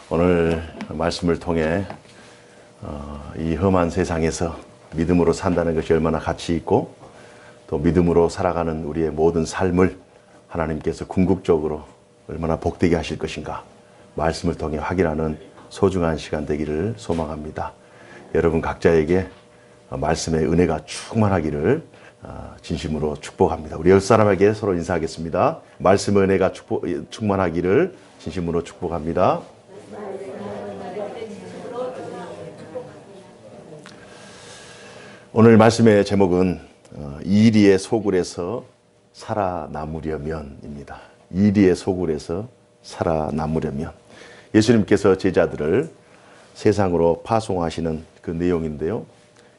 오늘 말씀을 통해 이 험한 세상에서 믿음으로 산다는 것이 얼마나 가치 있고 또 믿음으로 살아가는 우리의 모든 삶을 하나님께서 궁극적으로 얼마나 복되게 하실 것인가 말씀을 통해 확인하는 소중한 시간 되기를 소망합니다. 여러분 각자에게 말씀의 은혜가 충만하기를 진심으로 축복합니다. 우리 옆 사람에게 서로 인사하겠습니다. 말씀의 은혜가 충만하기를 진심으로 축복합니다. 오늘 말씀의 제목은 이리의 소굴에서 살아남으려면입니다. 이리의 소굴에서 살아남으려면. 예수님께서 제자들을 세상으로 파송하시는 그 내용인데요.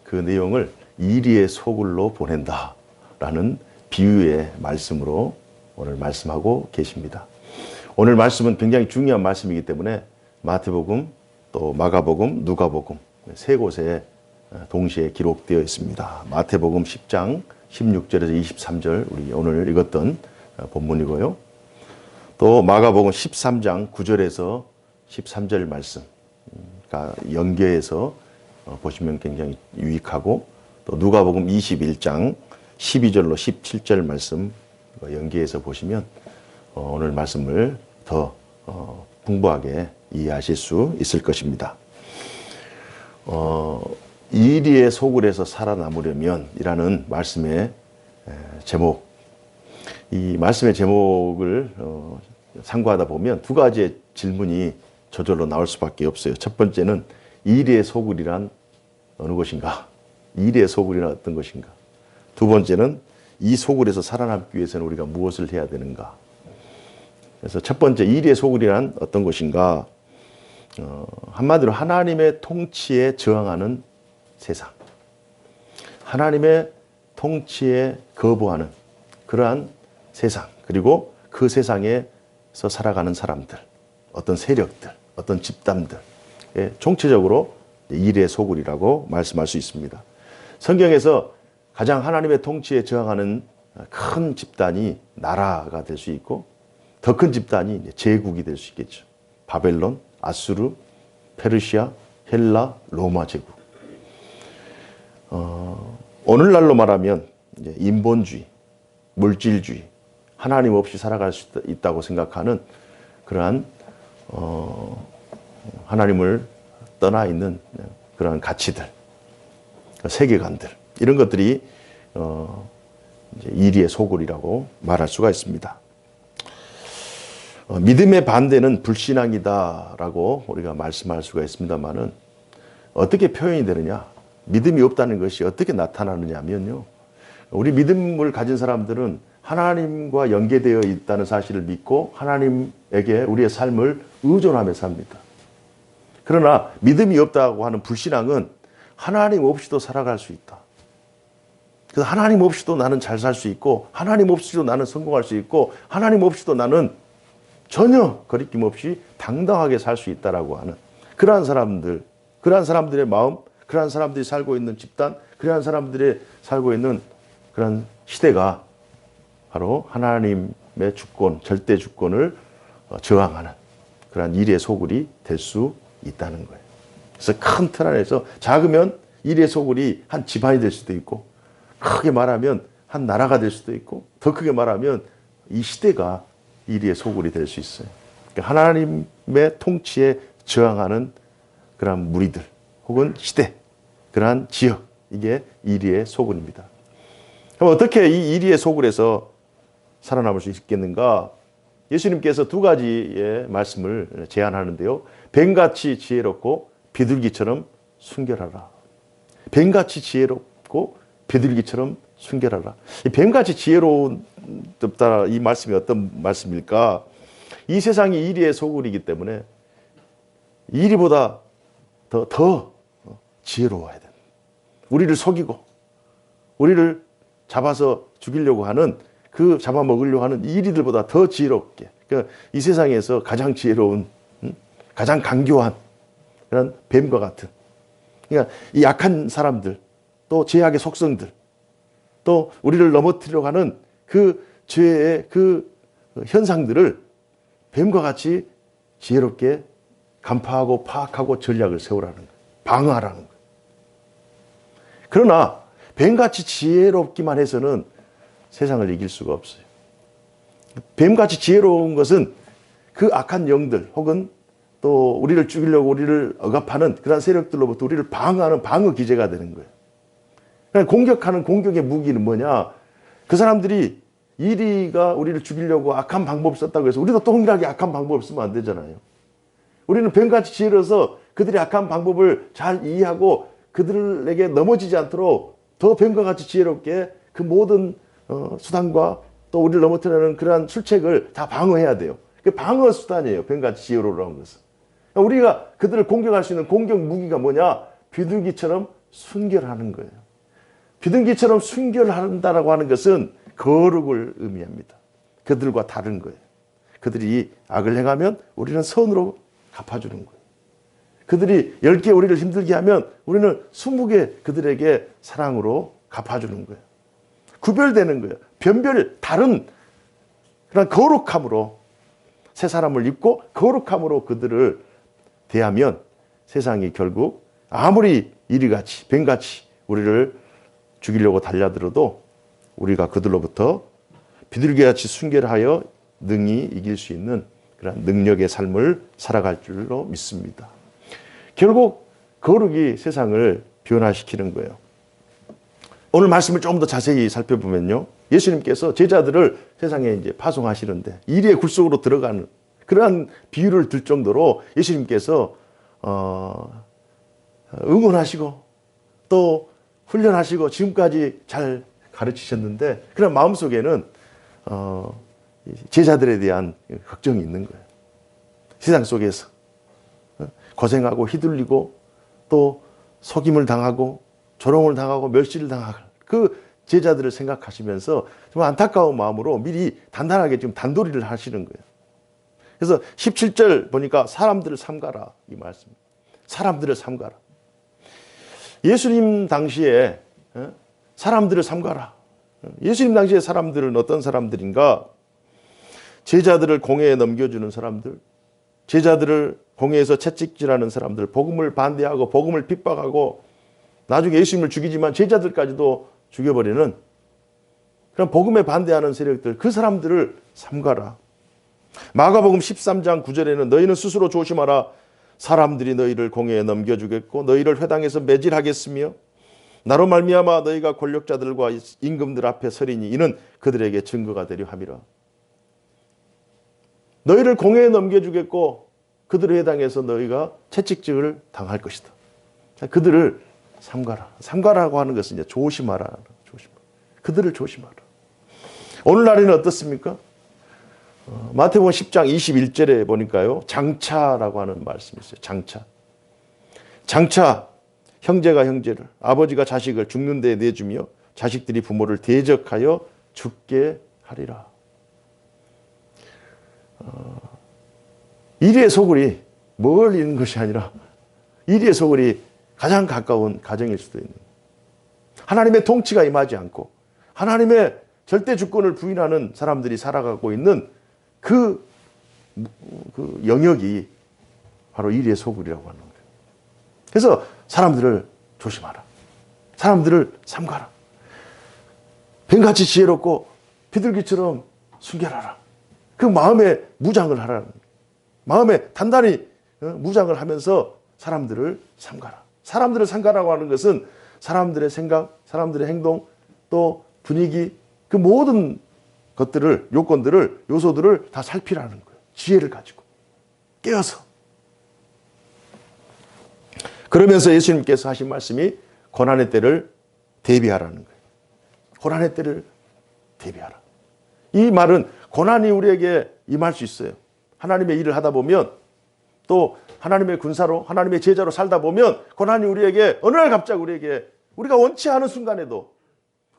그 내용을 이리의 소굴로 보낸다라는 비유의 말씀으로 오늘 말씀하고 계십니다. 오늘 말씀은 굉장히 중요한 말씀이기 때문에 마태복음, 또 마가복음, 누가복음 세 곳에 동시에 기록되어 있습니다. 마태복음 10장 16절에서 23절 우리 오늘 읽었던 본문이고요. 또 마가복음 13장 9절에서 13절 말씀 연계해서 보시면 굉장히 유익하고 또 누가복음 21장 12절로 17절 말씀 연계해서 보시면 오늘 말씀을 더 풍부하게 이해하실 수 있을 것입니다. 이리의 소굴에서 살아남으려면 이라는 말씀의 제목, 이 말씀의 제목을 상고하다 보면 두 가지의 질문이 저절로 나올 수밖에 없어요. 첫 번째는 이리의 소굴이란 어느 것인가? 이리의 소굴이란 어떤 것인가? 두 번째는 이 소굴에서 살아남기 위해서는 우리가 무엇을 해야 되는가? 그래서 첫 번째 이리의 소굴이란 어떤 것인가? 한마디로 하나님의 통치에 저항하는 세상, 하나님의 통치에 거부하는 그러한 세상, 그리고 그 세상에서 살아가는 사람들, 어떤 세력들, 어떤 집단들, 총체적으로 이리의 소굴이라고 말씀할 수 있습니다. 성경에서 가장 하나님의 통치에 저항하는 큰 집단이 나라가 될 수 있고 더 큰 집단이 제국이 될 수 있겠죠. 바벨론, 아수르, 페르시아, 헬라, 로마 제국. 오늘날로 말하면 이제 인본주의, 물질주의, 하나님 없이 살아갈 수 있다고 생각하는 그러한 하나님을 떠나 있는 그러한 가치들, 세계관들 이런 것들이 이제 이리의 소굴이라고 말할 수가 있습니다. 믿음의 반대는 불신앙이다라고 우리가 말씀할 수가 있습니다만은 어떻게 표현이 되느냐? 믿음이 없다는 것이 어떻게 나타나느냐면요. 우리 믿음을 가진 사람들은 하나님과 연계되어 있다는 사실을 믿고 하나님에게 우리의 삶을 의존하며 삽니다. 그러나 믿음이 없다고 하는 불신앙은 하나님 없이도 살아갈 수 있다. 그래서 하나님 없이도 나는 잘 살 수 있고 하나님 없이도 나는 성공할 수 있고 하나님 없이도 나는 전혀 거리낌 없이 당당하게 살 수 있다라고 하는 그러한 사람들, 그러한 사람들의 마음, 그러한 사람들이 살고 있는 집단, 그러한 사람들이 살고 있는 그런 시대가 바로 하나님의 주권, 절대 주권을 저항하는 그러한 이리의 소굴이 될 수 있다는 거예요. 그래서 큰 틀 안에서 작으면 이리의 소굴이 한 집안이 될 수도 있고 크게 말하면 한 나라가 될 수도 있고 더 크게 말하면 이 시대가 이리의 소굴이 될 수 있어요. 그러니까 하나님의 통치에 저항하는 그러한 무리들 혹은 시대, 그러한 지역, 이게 이리의 소굴입니다. 그럼 어떻게 이 이리의 소굴에서 살아남을 수 있겠는가? 예수님께서 두 가지의 말씀을 제안하는데요. 뱀같이 지혜롭고 비둘기처럼 순결하라. 뱀같이 지혜롭고 비둘기처럼 순결하라. 이 뱀같이 지혜롭다 이 말씀이 어떤 말씀일까? 이 세상이 이리의 소굴이기 때문에 이리보다 더 지혜로워야 된다. 우리를 속이고 우리를 잡아서 죽이려고 하는 그 잡아먹으려고 하는 이리들보다 더 지혜롭게, 그러니까 이 세상에서 가장 지혜로운, 가장 강교한 그런 뱀과 같은, 그러니까 이 약한 사람들, 또 죄악의 속성들, 또 우리를 넘어뜨리려고 하는 그 죄의 그 현상들을 뱀과 같이 지혜롭게 간파하고 파악하고 전략을 세우라는 거예요. 방어하라는 거예요. 그러나 뱀같이 지혜롭기만 해서는 세상을 이길 수가 없어요. 뱀같이 지혜로운 것은 그 악한 영들 혹은 또 우리를 죽이려고 우리를 억압하는 그런 세력들로부터 우리를 방어하는 방어 기제가 되는 거예요. 그러니까 공격하는 공격의 무기는 뭐냐? 그 사람들이 이리가 우리를 죽이려고 악한 방법을 썼다고 해서 우리도 동일하게 악한 방법을 쓰면 안 되잖아요. 우리는 뱀같이 지혜로서 그들의 악한 방법을 잘 이해하고 그들에게 넘어지지 않도록 더 뱀과 같이 지혜롭게 그 모든 수단과 또 우리를 넘어뜨리는 그러한 술책을 다 방어해야 돼요. 그 방어 수단이에요. 뱀같이 지혜로운 것은. 우리가 그들을 공격할 수 있는 공격 무기가 뭐냐? 비둘기처럼 순결하는 거예요. 비둘기처럼 순결한다라고 하는 것은 거룩을 의미합니다. 그들과 다른 거예요. 그들이 악을 행하면 우리는 선으로 갚아주는 거예요. 그들이 10개 우리를 힘들게 하면 우리는 20개 그들에게 사랑으로 갚아주는 거예요. 구별되는 거예요. 변별 다른 그런 거룩함으로 새 사람을 입고 거룩함으로 그들을 대하면 세상이 결국 아무리 이리같이 뱀같이 우리를 죽이려고 달려들어도 우리가 그들로부터 비둘기같이 순결하여 능히 이길 수 있는 그런 능력의 삶을 살아갈 줄로 믿습니다. 결국 거룩이 세상을 변화시키는 거예요. 오늘 말씀을 좀 더 자세히 살펴보면요. 예수님께서 제자들을 세상에 이제 파송하시는데 이리의 굴속으로 들어가는 그러한 비유를 들 정도로 예수님께서 응원하시고 또 훈련하시고 지금까지 잘 가르치셨는데 그런 마음속에는 제자들에 대한 걱정이 있는 거예요. 세상 속에서 고생하고 휘둘리고 또 속임을 당하고 조롱을 당하고 멸시를 당하고 그 제자들을 생각하시면서 정말 안타까운 마음으로 미리 단단하게 지금 단도리를 하시는 거예요. 그래서 17절 보니까 사람들을 삼가라 이 말씀. 사람들을 삼가라. 예수님 당시에 사람들을 삼가라. 예수님 당시에 사람들은 어떤 사람들인가? 제자들을 공회에 넘겨주는 사람들, 제자들을 공회에서 채찍질하는 사람들, 복음을 반대하고 복음을 핍박하고 나중에 예수님을 죽이지만 제자들까지도 죽여버리는 그런 복음에 반대하는 세력들, 그 사람들을 삼가라. 마가복음 13장 9절에는 너희는 스스로 조심하라. 사람들이 너희를 공회에 넘겨주겠고 너희를 회당에서 매질하겠으며 나로 말미암아 너희가 권력자들과 임금들 앞에 서리니 이는 그들에게 증거가 되려 함이라. 너희를 공회에 넘겨주겠고 그들의 회당에서 너희가 채찍질을 당할 것이다. 그들을 삼가라. 삼가라고 하는 것은 이제 조심하라. 그들을 조심하라. 오늘날에는 어떻습니까? 마태복음 10장 21절에 보니까요. 장차라고 하는 말씀이 있어요. 장차. 장차 형제가 형제를 아버지가 자식을 죽는 데 내주며 자식들이 부모를 대적하여 죽게 하리라. 이리의 소굴이 멀리 있는 것이 아니라 이리의 소굴이 가장 가까운 가정일 수도 있는 하나님의 통치가 임하지 않고 하나님의 절대 주권을 부인하는 사람들이 살아가고 있는 그 영역이 바로 이리의 소굴이라고 하는 거예요. 그래서 사람들을 조심하라. 사람들을 삼가라. 뱀같이 지혜롭고 비둘기처럼 순결하라. 그 마음에 무장을 하라는 거예요. 마음에 단단히 무장을 하면서 사람들을 삼가라. 사람들을 삼가라고 하는 것은 사람들의 생각, 사람들의 행동, 또 분위기, 그 모든 것들을, 요건들을, 요소들을 다 살피라는 거예요. 지혜를 가지고 깨어서. 그러면서 예수님께서 하신 말씀이 고난의 때를 대비하라는 거예요. 고난의 때를 대비하라. 이 말은 고난이 우리에게 임할 수 있어요. 하나님의 일을 하다 보면 또 하나님의 군사로 하나님의 제자로 살다 보면 고난이 우리에게 어느 날 갑자기 우리에게 우리가 원치 않은 순간에도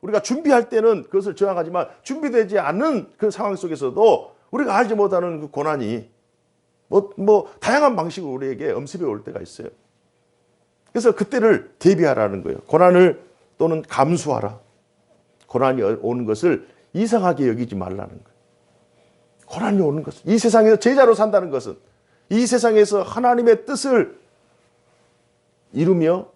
우리가 준비할 때는 그것을 저항하지만 준비되지 않는 그 상황 속에서도 우리가 알지 못하는 그 고난이 다양한 방식으로 우리에게 엄습해 올 때가 있어요. 그래서 그때를 대비하라는 거예요. 고난을 또는 감수하라. 고난이 오는 것을 이상하게 여기지 말라는 거예요. 고난이 오는 것은 이 세상에서 제자로 산다는 것은 이 세상에서 하나님의 뜻을 이루며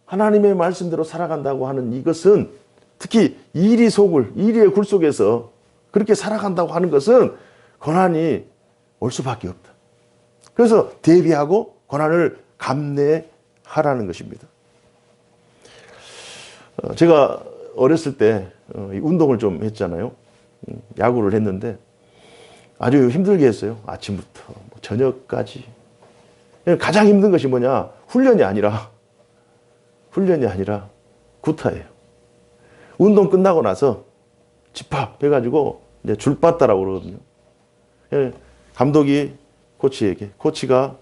하나님의 말씀대로 살아간다고 하는 이것은, 특히 이리의 굴 속에서 그렇게 살아간다고 하는 것은 고난이 올 수밖에 없다. 그래서 대비하고 고난을 감내하라는 것입니다. 제가 어렸을 때 운동을 좀 했잖아요. 야구를 했는데 아주 힘들게 했어요. 아침부터 저녁까지. 가장 힘든 것이 뭐냐? 훈련이 아니라 구타예요. 운동 끝나고 나서 집합해가지고 이제 줄 빠따라고 그러거든요. 감독이 코치에게, 코치가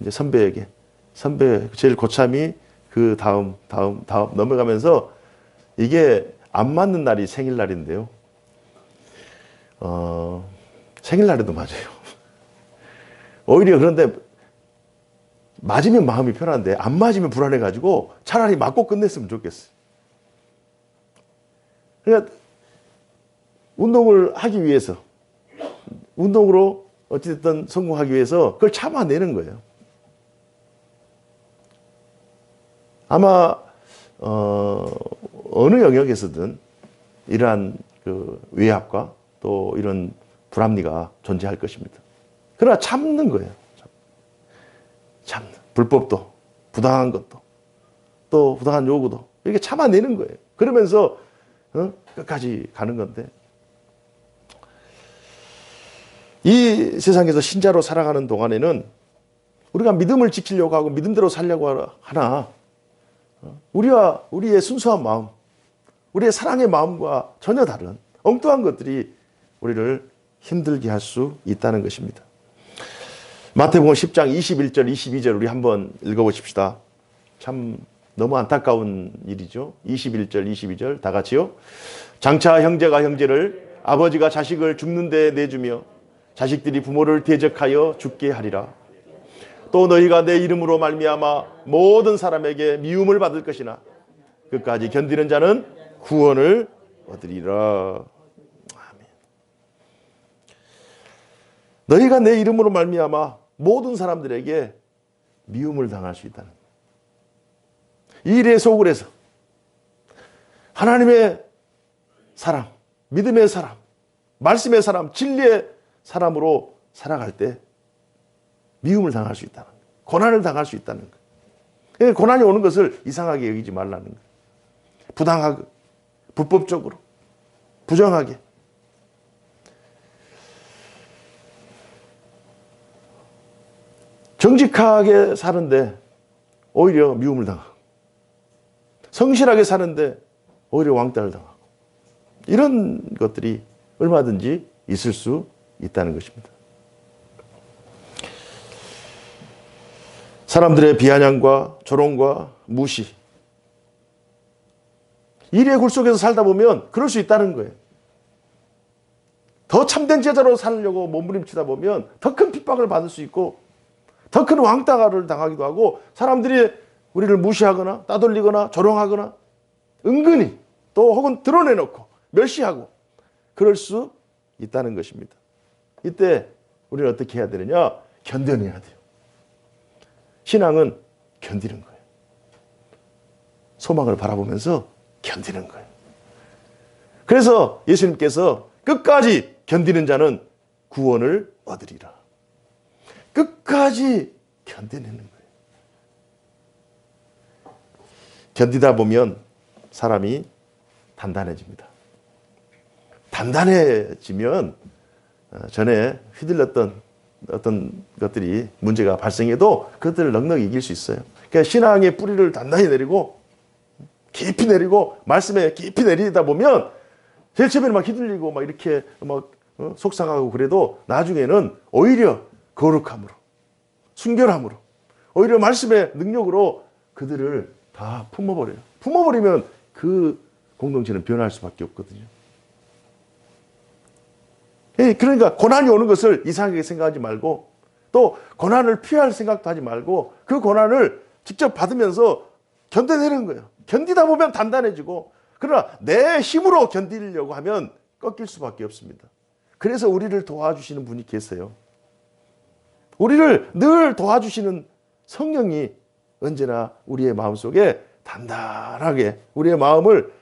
이제 선배 제일 고참이 그 다음 넘어가면서, 이게 안 맞는 날이 생일날인데요. 생일날에도 맞아요. 오히려 그런데 맞으면 마음이 편한데 안 맞으면 불안해가지고 차라리 맞고 끝냈으면 좋겠어요. 그러니까 운동을 하기 위해서, 운동으로 어찌됐든 성공하기 위해서 그걸 참아내는 거예요. 아마 어느 영역에서든 이러한 그 외압과 또 이런 불합리가 존재할 것입니다. 그러나 참는 거예요. 참는. 불법도, 부당한 것도, 또 부당한 요구도 이렇게 참아내는 거예요. 그러면서 끝까지 가는 건데, 이 세상에서 신자로 살아가는 동안에는 우리가 믿음을 지키려고 하고 믿음대로 살려고 하나, 우리의 순수한 마음, 우리의 사랑의 마음과 전혀 다른 엉뚱한 것들이 우리를 힘들게 할 수 있다는 것입니다. 마태복음 10장 21절 22절 우리 한번 읽어보십시다. 참 너무 안타까운 일이죠. 21절 22절 다 같이요. 장차 형제가 형제를, 아버지가 자식을 죽는 데 내주며 자식들이 부모를 대적하여 죽게 하리라. 또 너희가 내 이름으로 말미암아 모든 사람에게 미움을 받을 것이나 끝까지 견디는 자는 구원을 얻으리라. 아멘. 너희가 내 이름으로 말미암아 모든 사람들에게 미움을 당할 수 있다는 거예요. 이 일의 속을에서 하나님의 사람, 믿음의 사람, 말씀의 사람, 진리의 사람으로 살아갈 때 미움을 당할 수 있다는 거예요. 고난을 당할 수 있다는 거예요. 고난이 오는 것을 이상하게 여기지 말라는 거예요. 부당하고 불법적으로 부정하게. 정직하게 사는데 오히려 미움을 당하고, 성실하게 사는데 오히려 왕따를 당하고, 이런 것들이 얼마든지 있을 수 있다는 것입니다. 사람들의 비아냥과 조롱과 무시, 일의 굴 속에서 살다 보면 그럴 수 있다는 거예요. 더 참된 제자로 살려고 몸부림치다 보면 더 큰 핍박을 받을 수 있고 더 큰 왕따를 당하기도 하고, 사람들이 우리를 무시하거나 따돌리거나 조롱하거나 은근히 또 혹은 드러내놓고 멸시하고 그럴 수 있다는 것입니다. 이때 우리는 어떻게 해야 되느냐? 견뎌내야 돼요. 신앙은 견디는 거예요. 소망을 바라보면서 견디는 거예요. 그래서 예수님께서 끝까지 견디는 자는 구원을 얻으리라. 끝까지 견뎌내는 거예요. 견디다 보면 사람이 단단해집니다. 단단해지면 전에 휘둘렸던 어떤 것들이 문제가 발생해도 그것들을 넉넉히 이길 수 있어요. 그러니까 신앙의 뿌리를 단단히 내리고 깊이 내리고 말씀에 깊이 내리다 보면 제일 처음에는 막 휘둘리고 막 이렇게 막 속상하고 그래도 나중에는 오히려 거룩함으로, 순결함으로, 오히려 말씀의 능력으로 그들을 다 품어버려요. 품어버리면 그 공동체는 변할 수밖에 없거든요. 그러니까 고난이 오는 것을 이상하게 생각하지 말고, 또 고난을 피할 생각도 하지 말고 그 고난을 직접 받으면서 견뎌내는 거예요. 견디다 보면 단단해지고, 그러나 내 힘으로 견디려고 하면 꺾일 수밖에 없습니다. 그래서 우리를 도와주시는 분이 계세요. 우리를 늘 도와주시는 성령이 언제나 우리의 마음속에 단단하게 우리의 마음을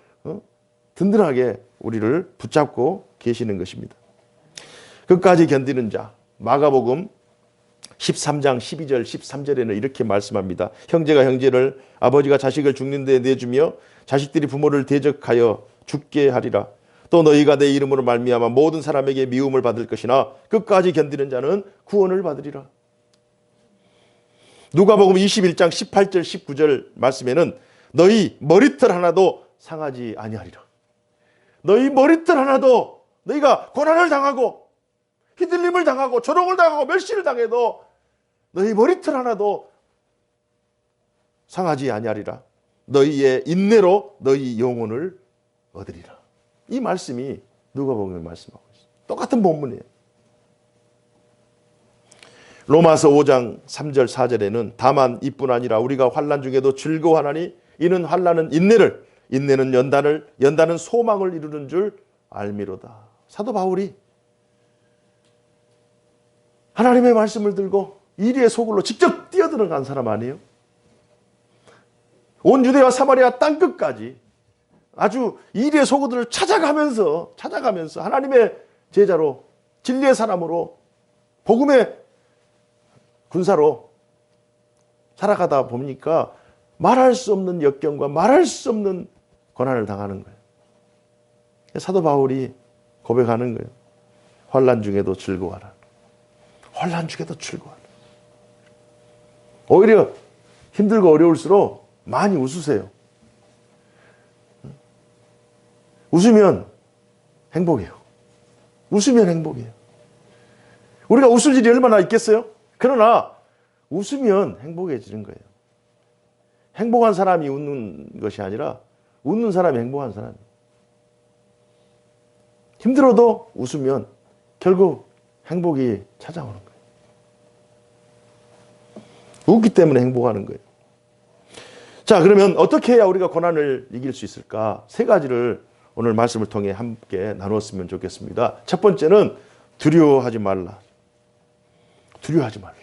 든든하게 우리를 붙잡고 계시는 것입니다. 끝까지 견디는 자, 마가복음 13장 12절 13절에는 이렇게 말씀합니다. 형제가 형제를, 아버지가 자식을 죽는 데 내주며 자식들이 부모를 대적하여 죽게 하리라. 또 너희가 내 이름으로 말미암아 모든 사람에게 미움을 받을 것이나 끝까지 견디는 자는 구원을 받으리라. 누가복음 21장 18절 19절 말씀에는 너희 머리털 하나도 상하지 아니하리라. 너희 머리털 하나도, 너희가 고난을 당하고 휘둘림을 당하고 조롱을 당하고 멸시를 당해도 너희 머리털 하나도 상하지 아니하리라. 너희의 인내로 너희 영혼을 얻으리라. 이 말씀이 누가복음에 말씀하고 있어요. 똑같은 본문이에요. 로마서 5장 3절 4절에는 다만 이뿐 아니라 우리가 환난 중에도 즐거워하나니 이는 환난은 인내를, 인내는 연단을, 연단은 소망을 이루는 줄 알미로다. 사도 바울이 하나님의 말씀을 들고 이리의 소굴로 직접 뛰어들어간 사람 아니에요? 온 유대와 사마리아 땅끝까지 아주 이리의 소굴들을 찾아가면서 하나님의 제자로, 진리의 사람으로, 복음의 군사로 살아가다 보니까 말할 수 없는 역경과 말할 수 없는 고난을 당하는 거예요. 사도 바울이 고백하는 거예요. 환난 중에도 즐거워하라. 환난 중에도 즐거워하라. 오히려 힘들고 어려울수록 많이 웃으세요. 웃으면 행복해요. 웃으면 행복해요. 우리가 웃을 일이 얼마나 있겠어요? 그러나 웃으면 행복해지는 거예요. 행복한 사람이 웃는 것이 아니라 웃는 사람이 행복한 사람이에요. 힘들어도 웃으면 결국 행복이 찾아오는 거예요. 웃기 때문에 행복하는 거예요. 자, 그러면 어떻게 해야 우리가 고난을 이길 수 있을까? 세 가지를 오늘 말씀을 통해 함께 나누었으면 좋겠습니다. 첫 번째는 두려워하지 말라. 두려워하지 말라.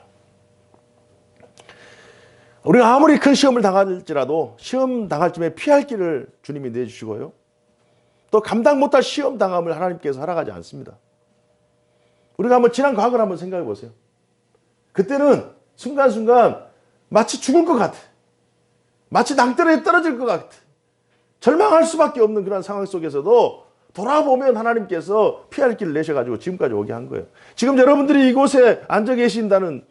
우리가 아무리 큰 시험을 당할지라도 시험 당할 쯤에 피할 길을 주님이 내주시고요. 또 감당 못할 시험 당함을 하나님께서 허락하지 않습니다. 우리가 한번 지난 과거를 한번 생각해 보세요. 그때는 순간순간 마치 죽을 것 같아. 마치 낭떠러지에 떨어질 것 같아. 절망할 수밖에 없는 그런 상황 속에서도 돌아보면 하나님께서 피할 길을 내셔가지고 지금까지 오게 한 거예요. 지금 여러분들이 이곳에 앉아 계신다는,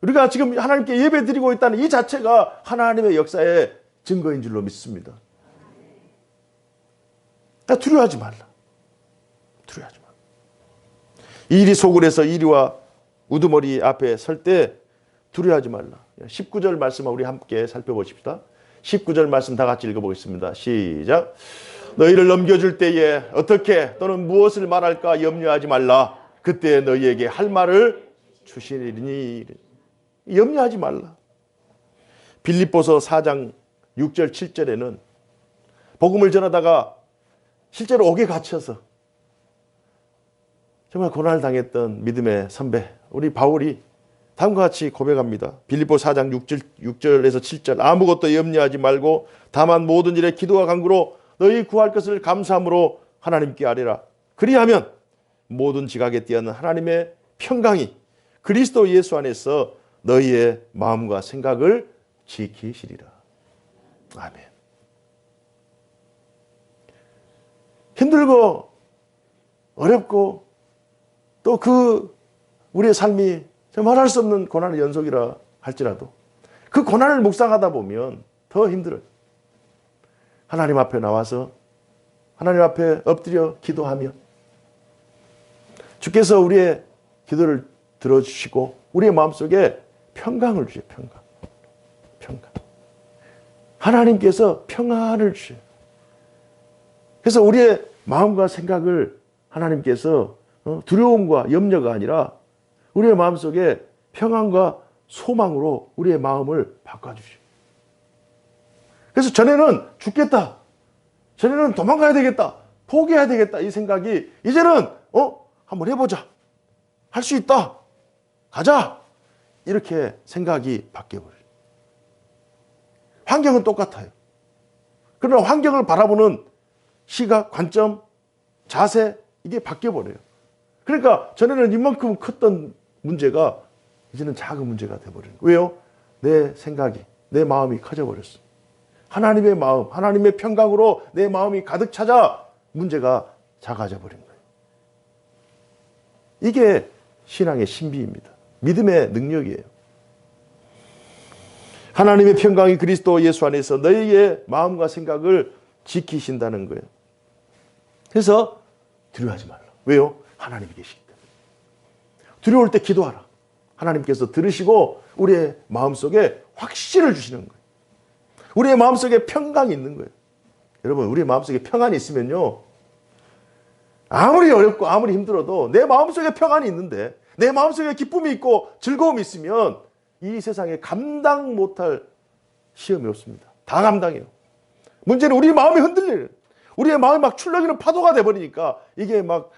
우리가 지금 하나님께 예배 드리고 있다는 이 자체가 하나님의 역사의 증거인 줄로 믿습니다. 그러니까 두려워하지 말라. 두려워하지 말라. 이리 소굴에서 이리와 우두머리 앞에 설 때 두려워하지 말라. 19절 말씀을 우리 함께 살펴보십시다. 19절 말씀 다 같이 읽어보겠습니다. 시작. 너희를 넘겨줄 때에 어떻게 또는 무엇을 말할까 염려하지 말라. 그때 너희에게 할 말을 주시리니. 염려하지 말라. 빌립보서 4장 6절 7절에는 복음을 전하다가 실제로 옥에 갇혀서 정말 고난을 당했던 믿음의 선배 우리 바울이 다음과 같이 고백합니다. 빌립보 4장 6절에서 7절. 아무것도 염려하지 말고 다만 모든 일에 기도와 간구로 너희 구할 것을 감사함으로 하나님께 아뢰라. 그리하면 모든 지각에 뛰어난 하나님의 평강이 그리스도 예수 안에서 너희의 마음과 생각을 지키시리라. 아멘. 힘들고 어렵고 또 그 우리의 삶이 말할 수 없는 고난의 연속이라 할지라도 그 고난을 묵상하다 보면 더 힘들어요. 하나님 앞에 나와서 하나님 앞에 엎드려 기도하며 주께서 우리의 기도를 들어주시고 우리의 마음속에 평강을 주셔요. 평강. 하나님께서 평안을 주셔요. 그래서 우리의 마음과 생각을 하나님께서 두려움과 염려가 아니라 우리의 마음속에 평안과 소망으로 우리의 마음을 바꿔주셔요. 그래서 전에는 죽겠다. 전에는 도망가야 되겠다. 포기해야 되겠다. 이 생각이 이제는 한번 해보자. 할 수 있다. 가자. 이렇게 생각이 바뀌어버려요. 환경은 똑같아요. 그러나 환경을 바라보는 시각, 관점, 자세, 이게 바뀌어버려요. 그러니까 전에는 이만큼 컸던 문제가 이제는 작은 문제가 돼버려요. 왜요? 내 생각이, 내 마음이 커져버렸어. 하나님의 마음, 하나님의 평강으로 내 마음이 가득 차자 문제가 작아져 버린 거예요. 이게 신앙의 신비입니다. 믿음의 능력이에요. 하나님의 평강이 그리스도 예수 안에서 너희의 마음과 생각을 지키신다는 거예요. 그래서 두려워하지 말라. 왜요? 하나님이 계시기 때문에. 두려울 때 기도하라. 하나님께서 들으시고 우리의 마음속에 확신을 주시는 거예요. 우리의 마음속에 평강이 있는 거예요. 여러분, 우리의 마음속에 평안이 있으면요, 아무리 어렵고 아무리 힘들어도 내 마음속에 평안이 있는데, 내 마음속에 기쁨이 있고 즐거움이 있으면 이 세상에 감당 못할 시험이 없습니다. 다 감당해요. 문제는 우리 마음이 흔들려요. 우리의 마음이 막 출렁이는 파도가 돼버리니까 이게 막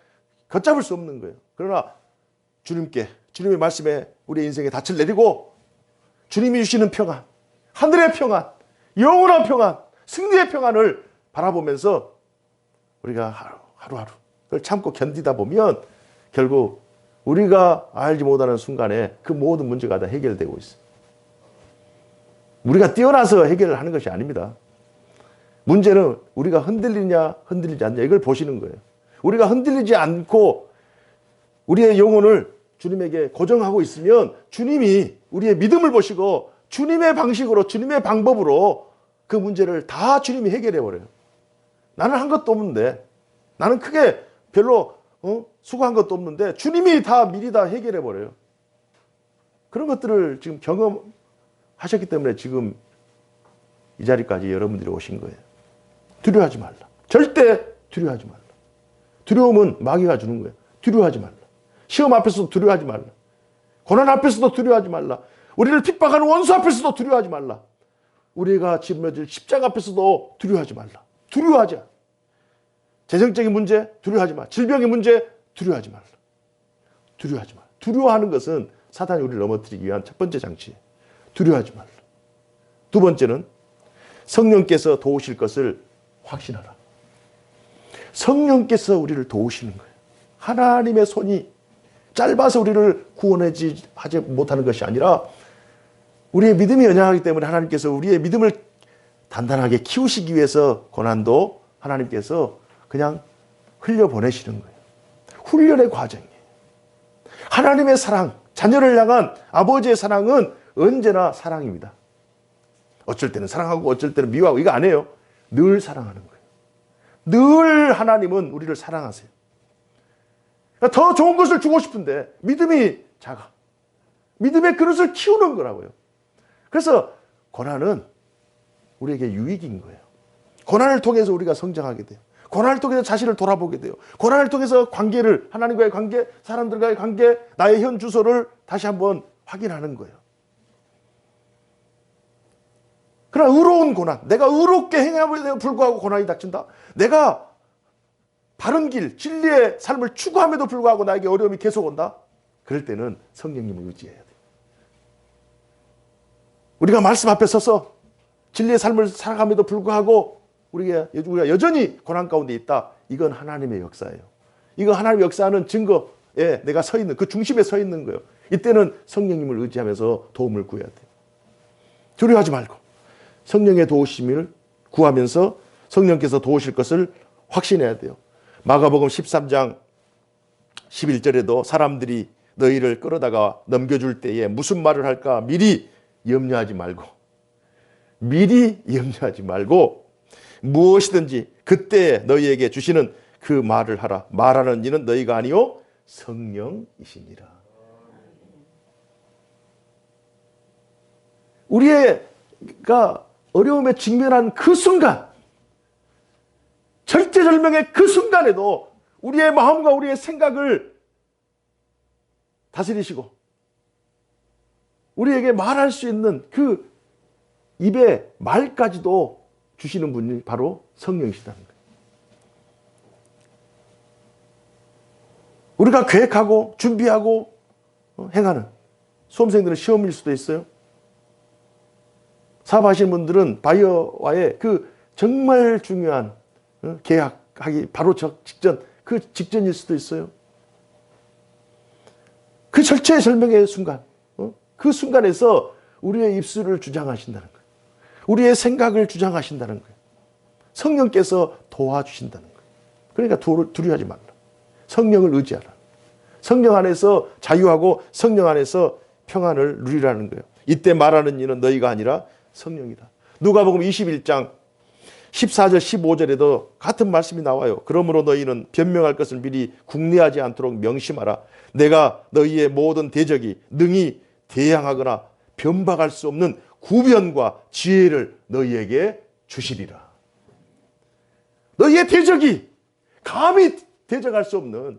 걷잡을 수 없는 거예요. 그러나 주님께, 주님의 말씀에 우리의 인생에 닻을 내리고 주님이 주시는 평안, 하늘의 평안, 영원한 평안, 승리의 평안을 바라보면서 우리가 하루하루 그걸 참고 견디다 보면 결국 우리가 알지 못하는 순간에 그 모든 문제가 다 해결되고 있어요. 우리가 뛰어나서 해결을 하는 것이 아닙니다. 문제는 우리가 흔들리냐 흔들리지 않냐 이걸 보시는 거예요. 우리가 흔들리지 않고 우리의 영혼을 주님에게 고정하고 있으면 주님이 우리의 믿음을 보시고 주님의 방식으로, 주님의 방법으로 그 문제를 다 주님이 해결해 버려요. 나는 한 것도 없는데, 나는 크게 별로 수고한 것도 없는데 주님이 다 미리 다 해결해 버려요. 그런 것들을 지금 경험하셨기 때문에 지금 이 자리까지 여러분들이 오신 거예요. 두려워하지 말라. 절대 두려워하지 말라. 두려움은 마귀가 주는 거예요. 두려워하지 말라. 시험 앞에서도 두려워하지 말라. 고난 앞에서도 두려워하지 말라. 우리를 핍박하는 원수 앞에서도 두려워하지 말라. 우리가 짊어질 십자가 앞에서도 두려워하지 말라. 두려워하지 않아. 재정적인 문제 두려워하지 마. 질병의 문제 두려워하지 말라. 두려워하지 말라. 두려워하는 것은 사단이 우리를 넘어뜨리기 위한 첫 번째 장치예요. 두려워하지 말라. 두 번째는 성령께서 도우실 것을 확신하라. 성령께서 우리를 도우시는 거예요. 하나님의 손이 짧아서 우리를 구원하지 못하는 것이 아니라 우리의 믿음이 연약하기 때문에 하나님께서 우리의 믿음을 단단하게 키우시기 위해서 고난도 하나님께서 그냥 흘려보내시는 거예요. 훈련의 과정이에요. 하나님의 사랑, 자녀를 향한 아버지의 사랑은 언제나 사랑입니다. 어쩔 때는 사랑하고 어쩔 때는 미워하고 이거 아니에요. 늘 사랑하는 거예요. 늘 하나님은 우리를 사랑하세요. 더 좋은 것을 주고 싶은데 믿음이 작아. 믿음의 그릇을 키우는 거라고요. 그래서 고난은 우리에게 유익인 거예요. 고난을 통해서 우리가 성장하게 돼요. 고난을 통해서 자신을 돌아보게 돼요. 고난을 통해서 관계를, 하나님과의 관계, 사람들과의 관계, 나의 현 주소를 다시 한번 확인하는 거예요. 그러나 의로운 고난, 내가 의롭게 행함에도 불구하고 고난이 닥친다. 내가 바른 길, 진리의 삶을 추구함에도 불구하고 나에게 어려움이 계속 온다. 그럴 때는 성령님을 의지해야 돼요. 우리가 말씀 앞에 서서 진리의 삶을 살아감에도 불구하고 우리가 여전히 고난 가운데 있다. 이건 하나님의 역사예요. 이거 하나님의 역사하는 증거에 내가 서 있는, 그 중심에 서 있는 거예요. 이때는 성령님을 의지하면서 도움을 구해야 돼요. 두려워하지 말고 성령의 도우심을 구하면서 성령께서 도우실 것을 확신해야 돼요. 마가복음 13장 11절에도 사람들이 너희를 끌어다가 넘겨줄 때에 무슨 말을 할까 미리 염려하지 말고 무엇이든지 그때 너희에게 주시는 그 말을 하라. 말하는 이는 너희가 아니요 성령이시니라. 우리가 어려움에 직면한 그 순간, 절제절명의 그 순간에도 우리의 마음과 우리의 생각을 다스리시고 우리에게 말할 수 있는 그 입의 말까지도 주시는 분이 바로 성령이시다는 거예요. 우리가 계획하고 준비하고 행하는 수험생들은 시험일 수도 있어요. 사업하시는 분들은 바이어와의 그 정말 중요한 계약하기 바로 직전, 그 직전일 수도 있어요. 그 절체절명의 순간, 그 순간에서 우리의 입술을 주장하신다는 거예요. 우리의 생각을 주장하신다는 거예요. 성령께서 도와주신다는 거예요. 그러니까 두려워하지 말라. 성령을 의지하라. 성령 안에서 자유하고 성령 안에서 평안을 누리라는 거예요. 이때 말하는 이는 너희가 아니라 성령이다. 누가복음 21장 14절 15절에도 같은 말씀이 나와요. 그러므로 너희는 변명할 것을 미리 궁리하지 않도록 명심하라. 내가 너희의 모든 대적이 능히 대항하거나 변박할 수 없는 구변과 지혜를 너희에게 주시리라. 너희의 대적이 감히 대적할 수 없는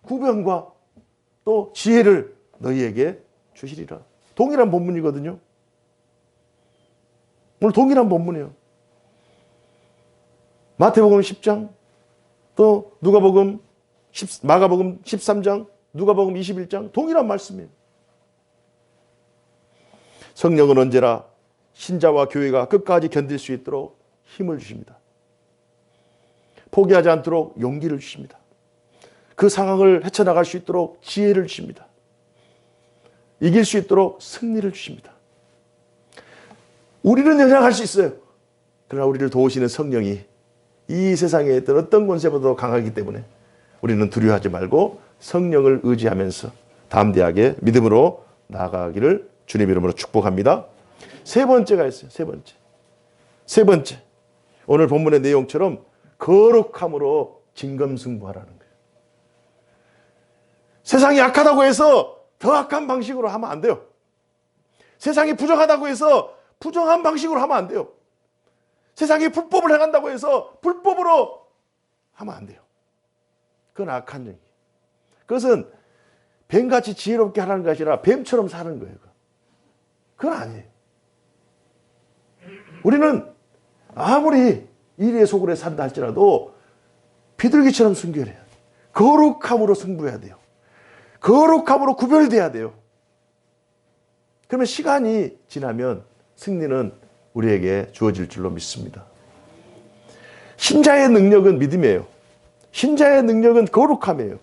구변과 또 지혜를 너희에게 주시리라. 동일한 본문이거든요. 오늘 동일한 본문이에요. 마태복음 10장, 또 누가복음, 마가복음 13장, 누가복음 21장 동일한 말씀이에요. 성령은 언제나 신자와 교회가 끝까지 견딜 수 있도록 힘을 주십니다. 포기하지 않도록 용기를 주십니다. 그 상황을 헤쳐나갈 수 있도록 지혜를 주십니다. 이길 수 있도록 승리를 주십니다. 우리는 연약할 수 있어요. 그러나 우리를 도우시는 성령이 이 세상에 있던 어떤 권세보다도 강하기 때문에 우리는 두려워하지 말고 성령을 의지하면서 담대하게 믿음으로 나아가기를 주님 이름으로 축복합니다. 세 번째가 있어요. 세 번째. 오늘 본문의 내용처럼 거룩함으로 진검승부하라는 거예요. 세상이 악하다고 해서 더 악한 방식으로 하면 안 돼요. 세상이 부정하다고 해서 부정한 방식으로 하면 안 돼요. 세상이 불법을 행한다고 해서 불법으로 하면 안 돼요. 그건 악한 영이에요. 그것은 뱀같이 지혜롭게 하라는 것이 아니라 뱀처럼 사는 거예요. 그건 아니에요. 우리는 아무리 이리의 소굴에 산다 할지라도 비둘기처럼 순결해야 돼요. 거룩함으로 승부해야 돼요. 거룩함으로 구별돼야 돼요. 그러면 시간이 지나면 승리는 우리에게 주어질 줄로 믿습니다. 신자의 능력은 믿음이에요. 신자의 능력은 거룩함이에요.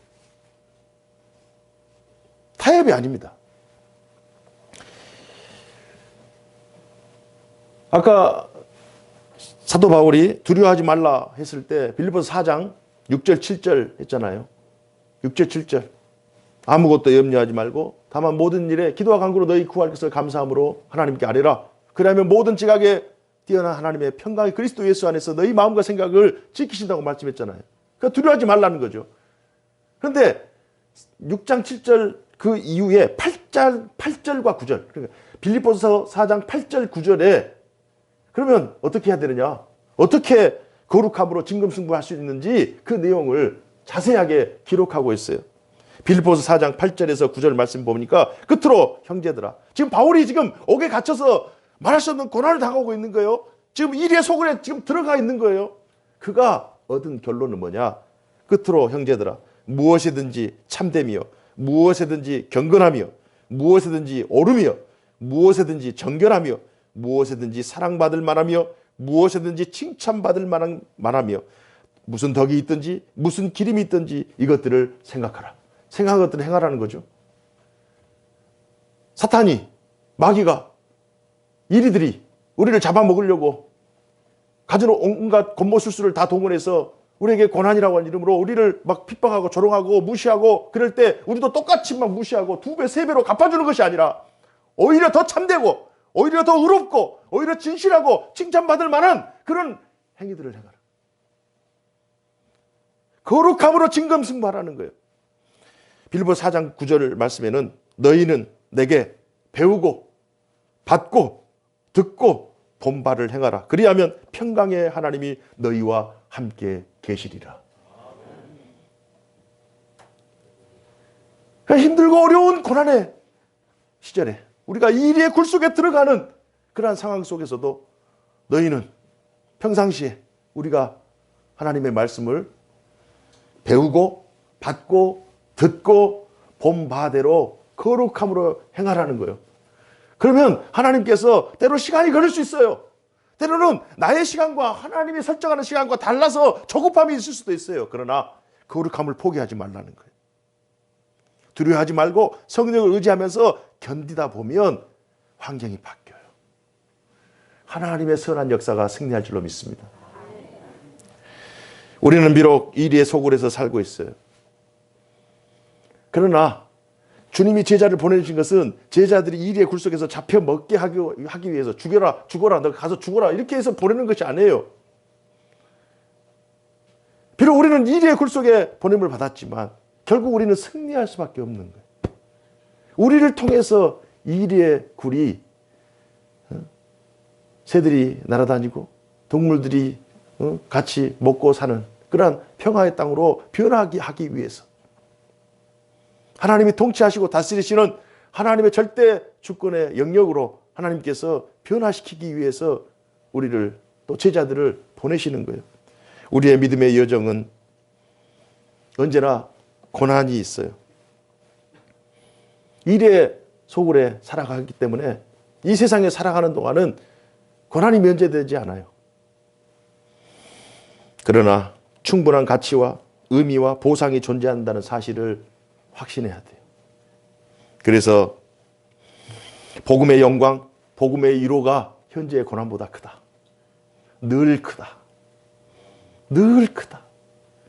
타협이 아닙니다. 아까 사도 바울이 두려워하지 말라 했을 때 빌립보서 4장 6절 7절 했잖아요. 6절 7절. 아무것도 염려하지 말고 다만 모든 일에 기도와 간구로 너희 구할 것을 감사함으로 하나님께 아뢰라. 그러면 모든 지각에 뛰어난 하나님의 평강이 그리스도 예수 안에서 너희 마음과 생각을 지키신다고 말씀했잖아요. 그러니까 두려워하지 말라는 거죠. 그런데 6장 7절 그 이후에 8절과 9절. 그러니까 빌립보서 4장 8절 9절에 그러면 어떻게 해야 되느냐? 어떻게 거룩함으로 진검승부할 수 있는지 그 내용을 자세하게 기록하고 있어요. 빌립보서 4장 8절에서 9절 말씀 보니까 끝으로 형제들아. 지금 바울이 지금 옥에 갇혀서 말할 수 없는 고난을 당하고 있는 거예요. 지금 이리의 소굴에 지금 들어가 있는 거예요. 그가 얻은 결론은 뭐냐? 끝으로 형제들아. 무엇이든지 참됨이요. 무엇이든지 경건하며 무엇이든지 옳으며 무엇이든지 정결하며 무엇이든지 사랑받을 만하며 무엇이든지 칭찬받을 만하며 무슨 덕이 있든지 무슨 기림이 있든지 이것들을 생각하라. 생각한 것들을 행하라는 거죠. 사탄이 마귀가 이리들이 우리를 잡아먹으려고 가진 온갖 권모술수를 다 동원해서 우리에게 고난이라고 하는 이름으로 우리를 막 핍박하고 조롱하고 무시하고 그럴 때 우리도 똑같이 막 무시하고 2배, 3배로 갚아주는 것이 아니라 오히려 더 참되고 오히려 더 의롭고 오히려 진실하고 칭찬받을 만한 그런 행위들을 행하라. 거룩함으로 진검승부하라는 거예요. 빌립보서 4장 9절 말씀에는 너희는 내게 배우고 받고 듣고 본바를 행하라. 그리하면 평강의 하나님이 너희와 함께 계시리라. 힘들고 어려운 고난의 시절에 우리가 이리의 굴 속에 들어가는 그러한 상황 속에서도 너희는 평상시에 우리가 하나님의 말씀을 배우고 받고 듣고 본 바대로 거룩함으로 행하라는 거예요. 그러면 하나님께서 때로 시간이 걸릴 수 있어요. 때로는 나의 시간과 하나님이 설정하는 시간과 달라서 조급함이 있을 수도 있어요. 그러나 거룩함을 포기하지 말라는 거예요. 두려워하지 말고 성령을 의지하면서 견디다 보면 환경이 바뀌어요. 하나님의 선한 역사가 승리할 줄로 믿습니다. 우리는 비록 이리의 소굴에서 살고 있어요. 그러나 주님이 제자를 보내주신 것은 제자들이 이리의 굴 속에서 잡혀 먹게 하기 위해서 죽여라, 죽어라, 너 가서 죽어라 이렇게 해서 보내는 것이 아니에요. 비록 우리는 이리의 굴 속에 보냄을 받았지만 결국 우리는 승리할 수밖에 없는 거예요. 우리를 통해서 이리의 굴이 새들이 날아다니고 동물들이 같이 먹고 사는 그러한 평화의 땅으로 변하게 하기 위해서 하나님이 통치하시고 다스리시는 하나님의 절대 주권의 영역으로 하나님께서 변화시키기 위해서 우리를 또 제자들을 보내시는 거예요. 우리의 믿음의 여정은 언제나 고난이 있어요. 일의 소굴에 살아가기 때문에 이 세상에 살아가는 동안은 고난이 면제되지 않아요. 그러나 충분한 가치와 의미와 보상이 존재한다는 사실을 확신해야 돼요. 그래서 복음의 영광, 복음의 위로가 현재의 고난보다 크다. 늘 크다. 늘 크다.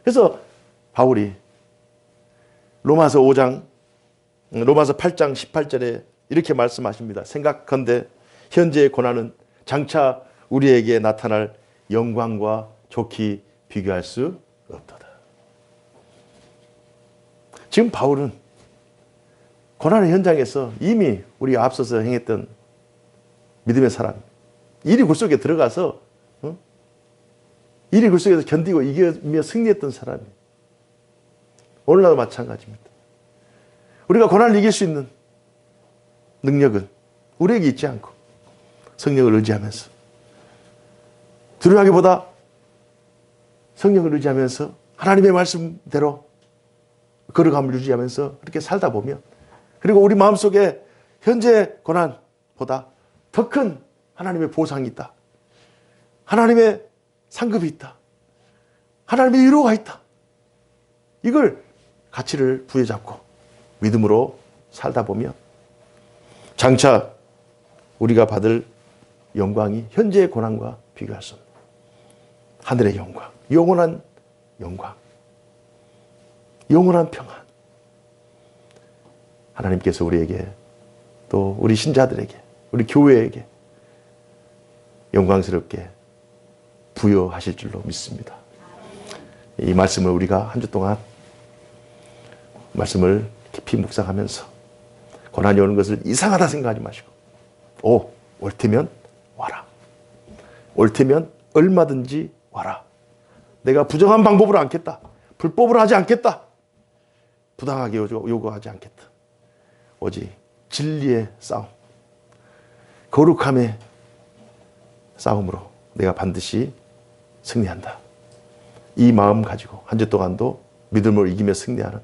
그래서 바울이 로마서 8장 18절에 이렇게 말씀하십니다. 생각컨대 현재의 고난은 장차 우리에게 나타날 영광과 좋게 비교할 수 없도다. 지금 바울은 고난의 현장에서 이미 우리가 앞서서 행했던 믿음의 사람, 이리 굴 속에 들어가서 이리 굴 속에서 견디고 이기며 승리했던 사람이 오늘날도 마찬가지입니다. 우리가 고난을 이길 수 있는 능력은 우리에게 있지 않고 성령을 의지하면서 두려워하기보다 성령을 의지하면서 하나님의 말씀대로 거룩함을 유지하면서 그렇게 살다 보면 그리고 우리 마음속에 현재 고난보다 더 큰 하나님의 보상이 있다. 하나님의 상급이 있다. 하나님의 위로가 있다. 이걸 가치를 부여잡고 믿음으로 살다 보면 장차 우리가 받을 영광이 현재의 고난과 비교할 수 없는 하늘의 영광, 영원한 영광, 영원한 평안. 하나님께서 우리에게 또 우리 신자들에게 우리 교회에게 영광스럽게 부여하실 줄로 믿습니다. 이 말씀을 우리가 한 주 동안 말씀을 깊이 묵상하면서 고난이 오는 것을 이상하다 생각하지 마시고 올 테면 와라. 올 테면 얼마든지 와라. 내가 부정한 방법으로 않겠다. 불법으로 하지 않겠다. 부당하게 요구하지 않겠다. 오직 진리의 싸움, 거룩함의 싸움으로 내가 반드시 승리한다. 이 마음 가지고 한 주 동안도 믿음으로 이기며 승리하는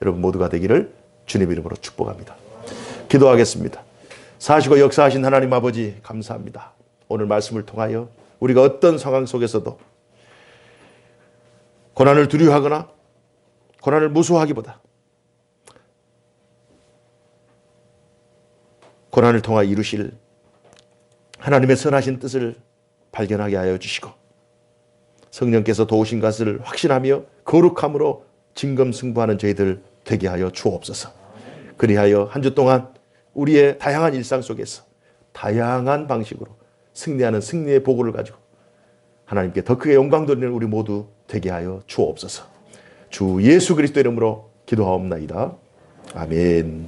여러분 모두가 되기를 주님 이름으로 축복합니다. 기도하겠습니다. 사시고 역사하신 하나님 아버지 감사합니다. 오늘 말씀을 통하여 우리가 어떤 상황 속에서도 고난을 두려워하거나 고난을 무서워하기보다 고난을 통하 이루실 하나님의 선하신 뜻을 발견하게 하여 주시고 성령께서 도우신 것을 확신하며 거룩함으로 진검승부하는 저희들 되게 하여 주옵소서. 그리하여 한 주 동안 우리의 다양한 일상 속에서 다양한 방식으로 승리하는 승리의 보고를 가지고 하나님께 더 크게 영광 돌리는 우리 모두 되게 하여 주옵소서. 주 예수 그리스도 이름으로 기도하옵나이다. 아멘.